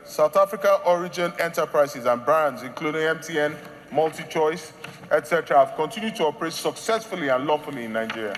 South Africa origin enterprises and brands, including MTN, MultiChoice, etc., have continued to operate successfully and lawfully in Nigeria.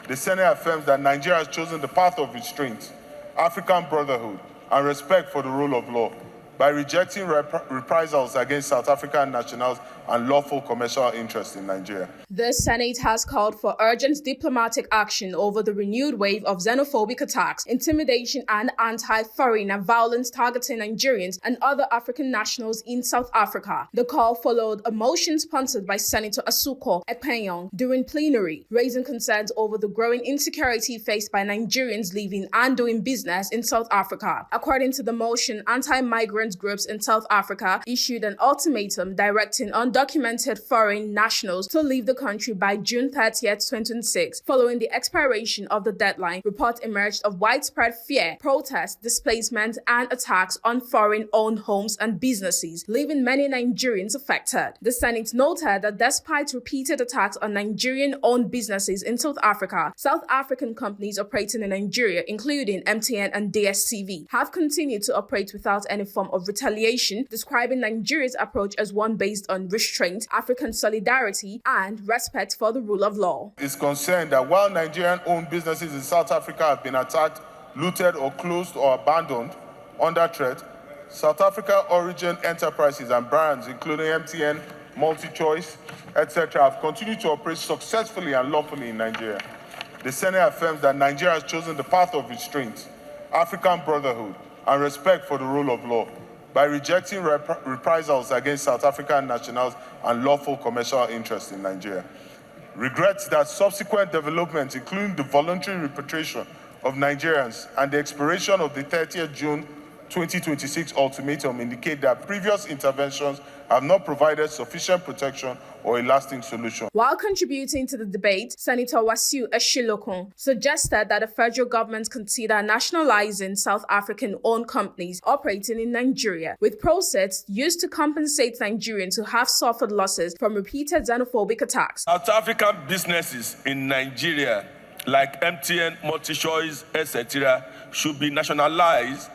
The Senate affirms that Nigeria has chosen the path of restraint, African brotherhood, and respect for the rule of law by rejecting reprisals against South African nationals and lawful commercial interests in Nigeria. The Senate has called for urgent diplomatic action over the renewed wave of xenophobic attacks, intimidation, and anti-foreign and violence targeting Nigerians and other African nationals in South Africa. The call followed a motion sponsored by Senator Asuko Ekpenyong during plenary, raising concerns over the growing insecurity faced by Nigerians living and doing business in South Africa. According to the motion, anti-migrant groups in South Africa issued an ultimatum directing undocumented foreign nationals to leave the country by June 30th, 2026. Following the expiration of the deadline, reports emerged of widespread fear, protests, displacement, and attacks on foreign-owned homes and businesses, leaving many Nigerians affected. The Senate noted that despite repeated attacks on Nigerian-owned businesses in South Africa, South African companies operating in Nigeria, including MTN and DSTV, have continued to operate without any form of retaliation, describing Nigeria's approach as one based on restraint, African solidarity, and respect for the rule of law. It's concerned that while Nigerian-owned businesses in South Africa have been attacked, looted, or closed or abandoned under threat, South Africa origin enterprises and brands, including MTN, MultiChoice, etc., have continued to operate successfully and lawfully in Nigeria. The Senate affirms that Nigeria has chosen the path of restraint, African brotherhood, and respect for the rule of law by rejecting reprisals against South African nationals and lawful commercial interests in Nigeria. Regrets that subsequent developments, including the voluntary repatriation of Nigerians and the expiration of the 30th June 2026 ultimatum, indicate that previous interventions have not provided sufficient protection or a lasting solution. While contributing to the debate, Senator Wasiu Eshilokun suggested that the federal government consider nationalizing South African-owned companies operating in Nigeria, with proceeds used to compensate Nigerians who have suffered losses from repeated xenophobic attacks. South African businesses in Nigeria, like MTN, MultiChoice, etc., should be nationalized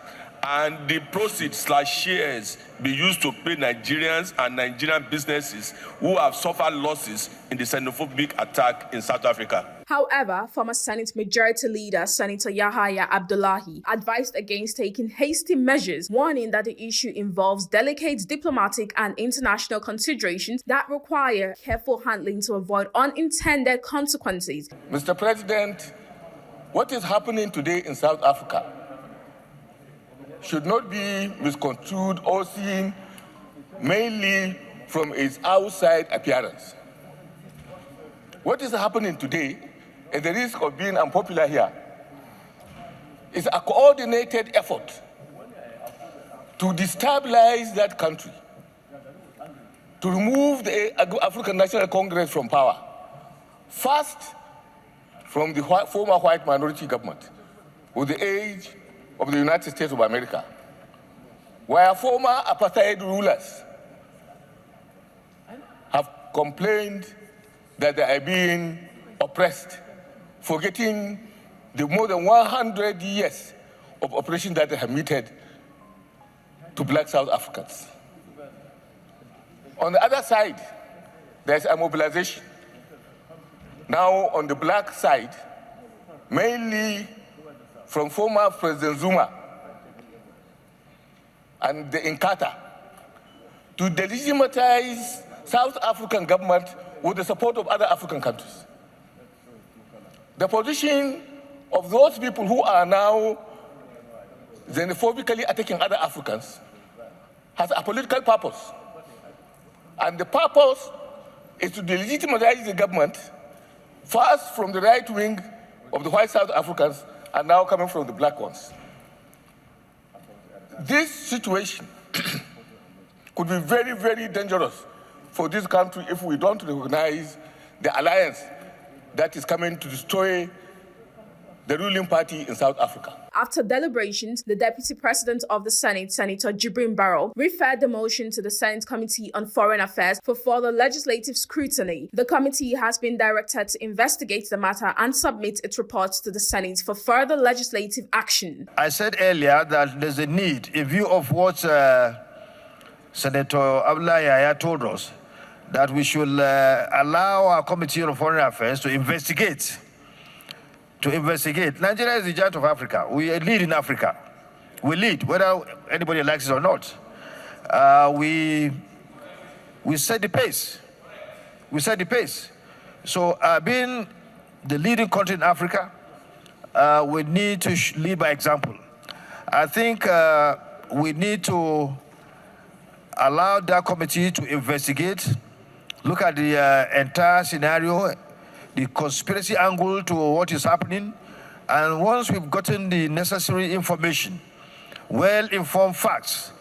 and the proceeds/shares be used to pay Nigerians and Nigerian businesses who have suffered losses in the xenophobic attack in South Africa. However, former Senate Majority Leader Senator Yahaya Abdullahi advised against taking hasty measures, warning that the issue involves delicate diplomatic and international considerations that require careful handling to avoid unintended consequences. Mr. President, what is happening today in South Africa should not be misconstrued or seen mainly from its outside appearance. What is happening today, at the risk of being unpopular here, is a coordinated effort to destabilize that country, to remove the African National Congress from power, first from the former white minority government, with the aid of the United States of America, where former apartheid rulers have complained that they are being oppressed, forgetting the more than 100 years of oppression that they have meted to black South Africans. On the other side, there's a mobilization. Now on the black side, mainly from former President Zuma and the Inkatha, to delegitimize South African government with the support of other African countries. The position of those people who are now xenophobically attacking other Africans has a political purpose. And the purpose is to delegitimize the government, first from the right wing of the white South Africans, and now coming from the black ones. This situation could be very, very dangerous for this country if we don't recognize the alliance that is coming to destroy the ruling party in South Africa. After deliberations, the Deputy President of the Senate, Senator Jibrin Barrow, referred the motion to the Senate Committee on Foreign Affairs for further legislative scrutiny. The committee has been directed to investigate the matter and submit its reports to the Senate for further legislative action. I said earlier that there's a need, in view of what Senator Abdullahi Yahya told us, that we should allow our Committee on Foreign Affairs to investigate. Nigeria is the giant of Africa. We lead in Africa. We lead, whether anybody likes it or not. We set the pace. We set the pace. So being the leading country in Africa, we need to lead by example. I think we need to allow that committee to investigate, look at the entire scenario, the conspiracy angle to what is happening, and once we've gotten the necessary information, well-informed facts,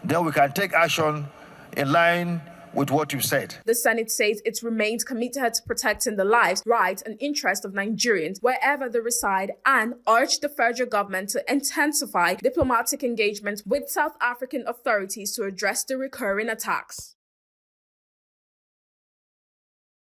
then we can take action in line with what you've said. The Senate says it remains committed to protecting the lives, rights, and interests of Nigerians wherever they reside, and urged the federal government to intensify diplomatic engagement with South African authorities to address the recurring attacks.